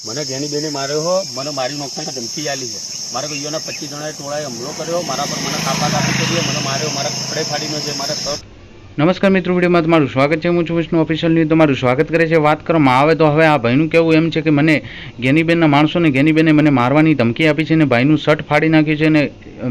મને ઘેની બેને માર્યો હો, મને મારી નોખવાની ધમકી આલી છે। મારે કોઈ યોના 25 જણાએ ટોળાએ હુમલો કર્યો, મારા પર મને કાપા કાપી કરી, મને માર્યો, મારા કપડે ફાડીનો છે, મારા શર્ટ। નમસ્કાર મિત્રો, વિડીયોમાં તમારું સ્વાગત છે। હું છું વિષ્ણુ ઓફિશિયલ ન્યૂઝ, તમારું સ્વાગત કરે છે। વાત કરવામાં આવે તો હવે આ ભાઈનું કહેવું એમ છે કે મને ગેનીબેનના માણસોને ગેનીબેને મને મારવાની ધમકી આપી છે અને ભાઈનું શર્ટ ફાડી નાખ્યું છે અને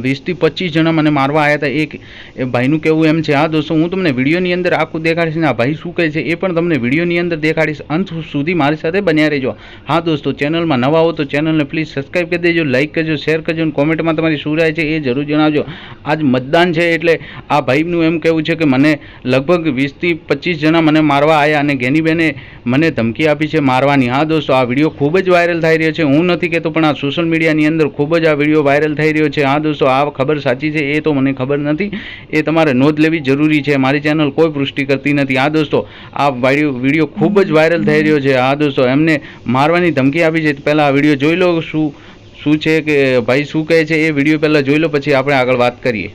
20 થી 25 જણા મને મારવા આવ્યા હતા। એ ભાઈનું કહેવું એમ છે। હા દોસ્તો, હું તમને વિડીયોની અંદર આખું દેખાડીશ ને આ ભાઈ શું કહે છે એ પણ તમને વિડીયોની અંદર દેખાડીશ। અંત સુધી મારી સાથે બન્યા રહેજો। હા દોસ્તો, ચેનલમાં નવા હો તો ચેનલને પ્લીઝ સબસ્ક્રાઈબ કરી દેજો, લાઇક કરજો, શેર કરજો અને કોમેન્ટમાં તમારી શું રાય છે એ જરૂર જણાવજો। આજ મતદાન છે એટલે આ ભાઈનું એમ કહેવું છે કે મને લગભગ 20 થી 25 જણા મને મારવા આવ્યા અને ગેનીબેને મને ધમકી આપી છે મારવાની। હા દોસ્તો, આ વિડીયો ખૂબ જ વાયરલ થઈ રહ્યો છે। હું નથી કહેતો પણ આ સોશિયલ મીડિયાની અંદર ખૂબ જ આ વિડીયો વાયરલ થઈ રહ્યો છે। હા દોસ્તો, આ ખબર સાચી છે એ તો મને ખબર નથી, એ તમારે નોંધ લેવી જરૂરી છે। મારી ચેનલ કોઈ પુષ્ટિ કરતી નથી। હા દોસ્તો, આ વિડીયો ખૂબ જ વાયરલ થઈ રહ્યો છે। હા દોસ્તો, એમને મારવાની ધમકી આપી છે। પહેલાં આ વિડીયો જોઈ લો, શું છે કે ભાઈ શું કહે છે એ વિડીયો પહેલાં જોઈ લો, પછી આપણે આગળ વાત કરીએ।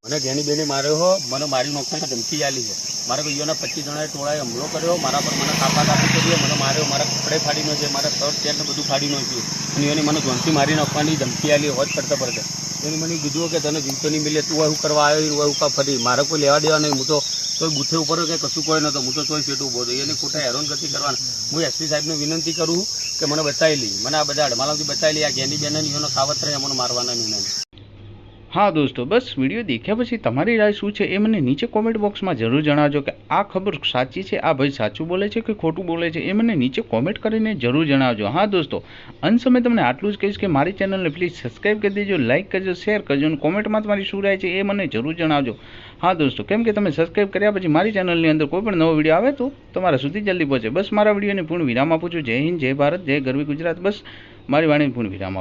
મને ઘેની બેને માર્યો હો, મને મારી નોખવાની ધમકી આલી છે। મારે કોઈ યોના 25 જણાએ ટોળાએ હુમલો કર્યો, મારા પર મને કાપા કાપી કરી, મને માર્યો, મારા કપડે ફાડીનો છે, મારા શર્ટ પેન્ટ બધું ફાડી નાખ્યું અને એને મને જોનથી મારી નાખવાની ધમકી આલી હોત કરતા પડતા। એને મને કીધું કે તને જીવતો નહીં મિલે, તું એવું કરવા આવ્યો એવું કા ફરી, મારે કોઈ લેવા દેવા નહીં। હું તો કોઈ બુથે ઉપર કે કશું કોઈ નહોતો, હું તો કોઈ સેટું ઉભો હતો। એને ખોટા હેરાનગતિ કરવાના। હું એસપી સાહેબને વિનંતી કરું કે મને બચાવી લી, મને આ બધા અડમાલાથી બચાવી લી। આ ગેની બેન એનો કાવત રહે, મને મારવાના નહીં। હા દોસ્તો, બસ વિડીયો દેખ્યા પછી તમારી રાય શું છે એ મને નીચે કોમેન્ટ બોક્સમાં જરૂર જણાવજો કે આ ખબર સાચી છે, આ ભાઈ સાચું બોલે છે કે ખોટું બોલે છે એ મને નીચે કોમેન્ટ કરીને જરૂર જણાવજો। હા દોસ્તો, અંત સમય તમને આટલું જ કહીશ કે મારી ચેનલને પ્લીઝ સબસ્ક્રાઈબ કરી દેજો, લાઇક કરજો, શેર કરજો અને કોમેન્ટમાં તમારી શું રાય છે એ મને જરૂર જણાવજો। હા દોસ્તો, કેમ કે તમે સબસ્ક્રાઈબ કર્યા પછી મારી ચેનલની અંદર કોઈ પણ નવો વિડીયો આવે તો તમારા સુધી જલ્દી પહોંચે। બસ મારા વિડીયોને પૂર્ણ વિરામ આપું છું। જય હિન્દ, જય ભારત, જય ગરવી ગુજરાત। બસ મારી વાણીને પૂર્ણ વિરામ આપું।